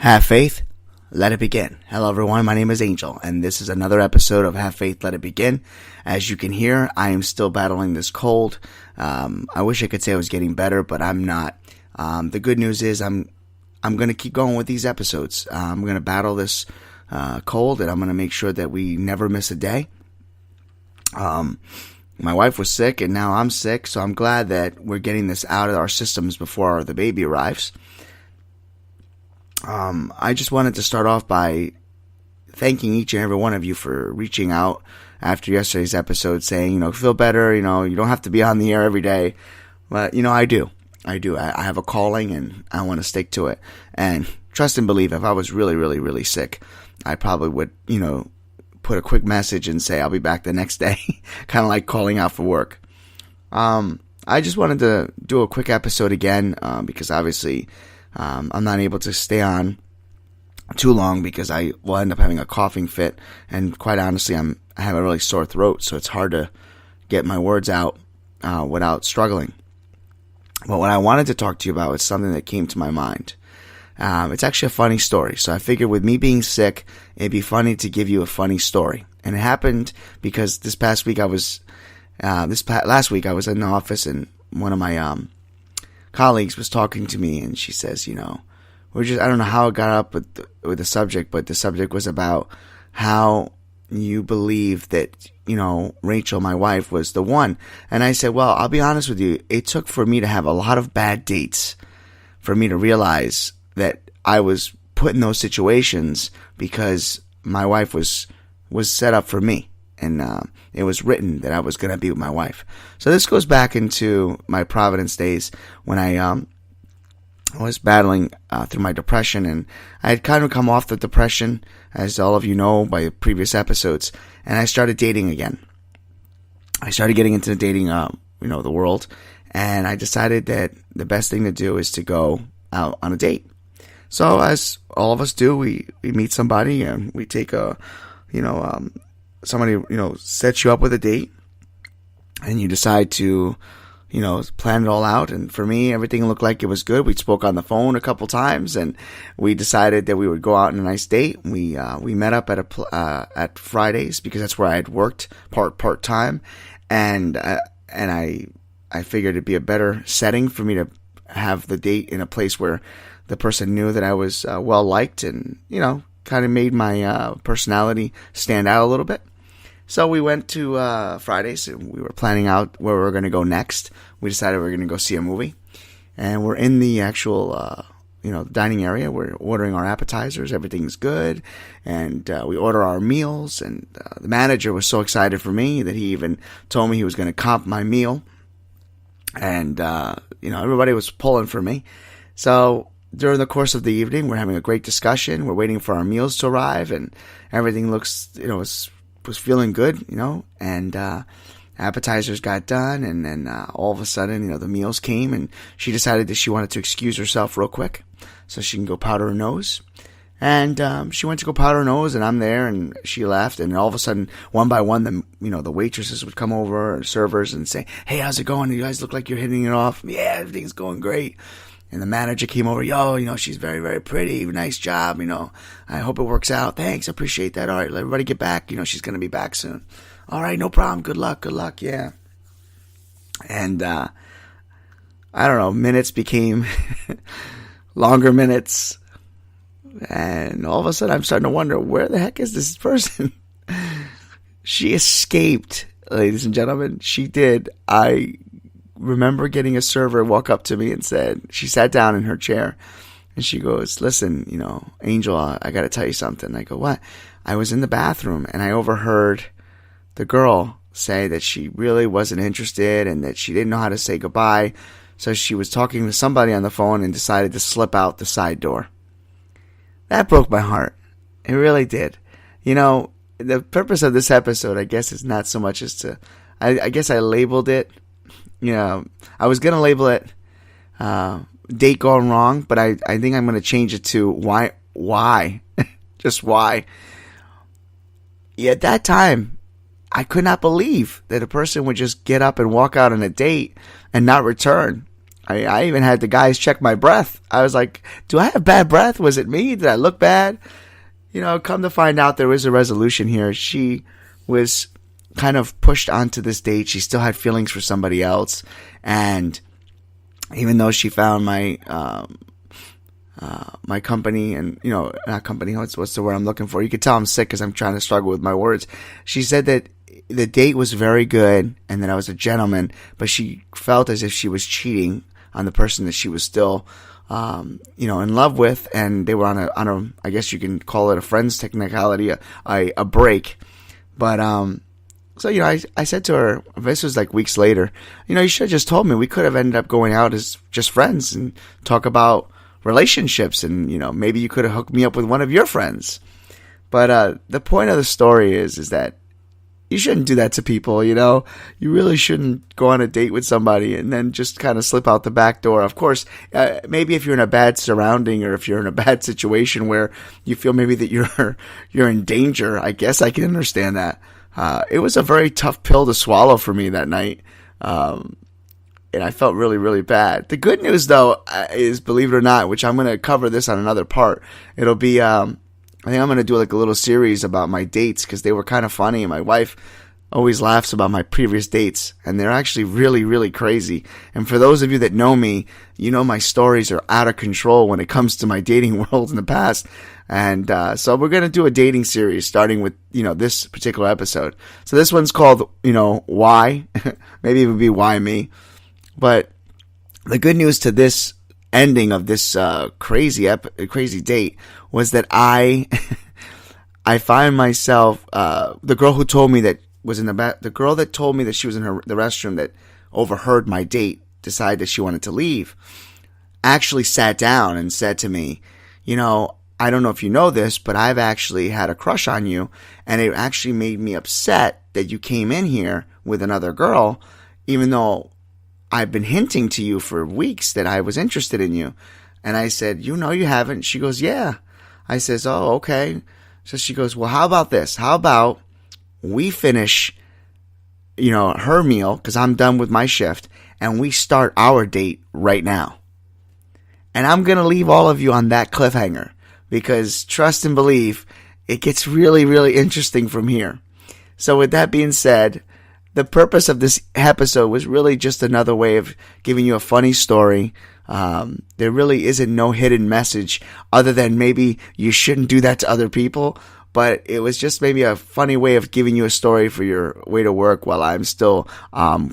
Have faith, let it begin. Hello everyone, my name is Angel, and this is another episode of Have Faith, Let It Begin. As you can hear, I am still battling this cold. I wish I could say I was getting better, but I'm not. The good news is I'm going to keep going with these episodes. I'm going to battle this cold, and I'm going to make sure that we never miss a day. My wife was sick, and now I'm sick, so I'm glad that we're getting this out of our systems before the baby arrives. I just wanted to start off by thanking each and every one of you for reaching out after yesterday's episode saying, feel better, you don't have to be on the air every day. But, I do. I have a calling and I want to stick to it. And trust and believe, if I was really, really, really sick, I probably would, put a quick message and say I'll be back the next day. Kind of like calling out for work. I just wanted to do a quick episode again because obviously I'm not able to stay on too long because I will end up having a coughing fit, and quite honestly, I have a really sore throat, so it's hard to get my words out without struggling. But what I wanted to talk to you about is something that came to my mind. It's actually a funny story, so I figured with me being sick, it'd be funny to give you a funny story. And it happened because last week I was in the office, and one of my colleagues was talking to me, and she says, I don't know how it got up with the subject, but the subject was about how you believe that, Rachel, my wife, was the one. And I said, well, I'll be honest with you. It took for me to have a lot of bad dates for me to realize that I was put in those situations because my wife was set up for me. And it was written that I was going to be with my wife. So this goes back into my Providence days when I was battling through my depression. And I had kind of come off the depression, as all of you know by previous episodes. And I started dating again. I started getting into the dating, the world. And I decided that the best thing to do is to go out on a date. So as all of us do, we meet somebody and we take somebody, sets you up with a date, and you decide to, plan it all out. And for me, everything looked like it was good. We spoke on the phone a couple times, and we decided that we would go out on a nice date. We met up at Fridays because that's where I had worked part time, and I figured it'd be a better setting for me to have the date in a place where the person knew that I was well liked, and kind of made my personality stand out a little bit. So we went to Fridays, and we were planning out where we were going to go next. We decided we were going to go see a movie, and we're in the actual, dining area. We're ordering our appetizers. Everything's good, and we order our meals, and the manager was so excited for me that he even told me he was going to comp my meal, and, everybody was pulling for me. So during the course of the evening, we're having a great discussion. We're waiting for our meals to arrive, and everything looks, was feeling good, and appetizers got done, and then all of a sudden, the meals came, and she decided that she wanted to excuse herself real quick so she can go powder her nose. And she went to go powder her nose, and I'm there, and she left, and all of a sudden, one by one, the waitresses would come over, or servers, and say, "Hey, how's it going? You guys look like you're hitting it off." "Yeah, everything's going great." And the manager came over, she's very, very pretty. Nice job, I hope it works out. Thanks, I appreciate that. All right, let everybody get back. She's going to be back soon. All right, no problem. Good luck, yeah. And, I don't know, minutes became longer minutes. And all of a sudden, I'm starting to wonder, where the heck is this person? She escaped, ladies and gentlemen. She did. I remember getting a server walk up to me and she sat down in her chair, and she goes, "Listen, Angel, I got to tell you something." I go, "What?" "I was in the bathroom, and I overheard the girl say that she really wasn't interested and that she didn't know how to say goodbye. So she was talking to somebody on the phone and decided to slip out the side door." That broke my heart. It really did. The purpose of this episode, I guess, is not so much as to, I guess I labeled it, I was going to label it date gone wrong, but I think I'm going to change it to why, just why. Yeah, at that time, I could not believe that a person would just get up and walk out on a date and not return. I even had the guys check my breath. I was like, do I have bad breath? Was it me? Did I look bad? Come to find out there was a resolution here. She was kind of pushed onto this date. She still had feelings for somebody else. And even though she found my my company and, not company, what's the word I'm looking for? You could tell I'm sick because I'm trying to struggle with my words. She said that the date was very good and that I was a gentleman, but she felt as if she was cheating on the person that she was still, in love with, and they were on a, I guess you can call it a friend's technicality, a break. But, so, I said to her, this was like weeks later, you should have just told me. We could have ended up going out as just friends and talk about relationships, and, maybe you could have hooked me up with one of your friends. But, the point of the story is that you shouldn't do that to people, You really shouldn't go on a date with somebody and then just kind of slip out the back door. Of course, maybe if you're in a bad surrounding or if you're in a bad situation where you feel maybe that you're in danger, I guess I can understand that. It was a very tough pill to swallow for me that night. And I felt really, really bad. The good news, though, is, believe it or not, which I'm going to cover this on another part. It'll be, I think I'm going to do like a little series about my dates because they were kind of funny. And my wife always laughs about my previous dates, and they're actually really, really crazy. And for those of you that know me, my stories are out of control when it comes to my dating world in the past. And so we're going to do a dating series starting with, this particular episode. So this one's called, Why? Maybe it would be Why Me? But the good news to this ending of this crazy date was that I find myself, the girl who told me that was in the girl that told me that she was in the restroom that overheard my date decide that she wanted to leave, actually sat down and said to me, I don't know if you know this, but I've actually had a crush on you, and it actually made me upset that you came in here with another girl, even though I've been hinting to you for weeks that I was interested in you. And I said, you haven't. She goes, yeah. I says, oh, okay. So she goes, well, how about this? How about we finish, her meal, because I'm done with my shift, and we start our date right now. And I'm going to leave all of you on that cliffhanger, because trust and believe, it gets really, really interesting from here. So with that being said, the purpose of this episode was really just another way of giving you a funny story. There really isn't no hidden message other than maybe you shouldn't do that to other people. But it was just maybe a funny way of giving you a story for your way to work while I'm still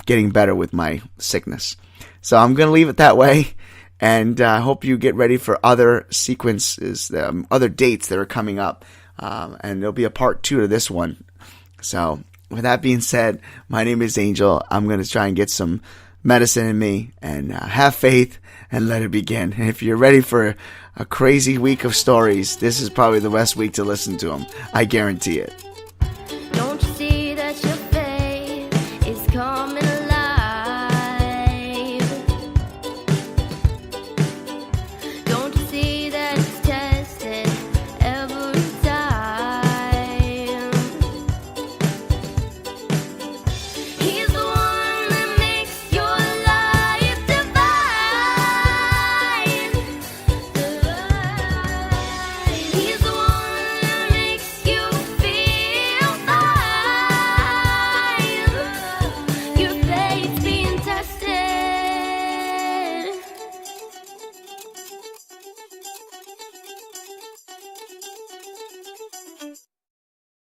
getting better with my sickness. So I'm going to leave it that way. And I hope you get ready for other sequences, other dates that are coming up. And there'll be a part 2 to this one. So with that being said, my name is Angel. I'm going to try and get some medicine in me and have faith and let it begin. And if you're ready for a crazy week of stories, this is probably the best week to listen to them. I guarantee it.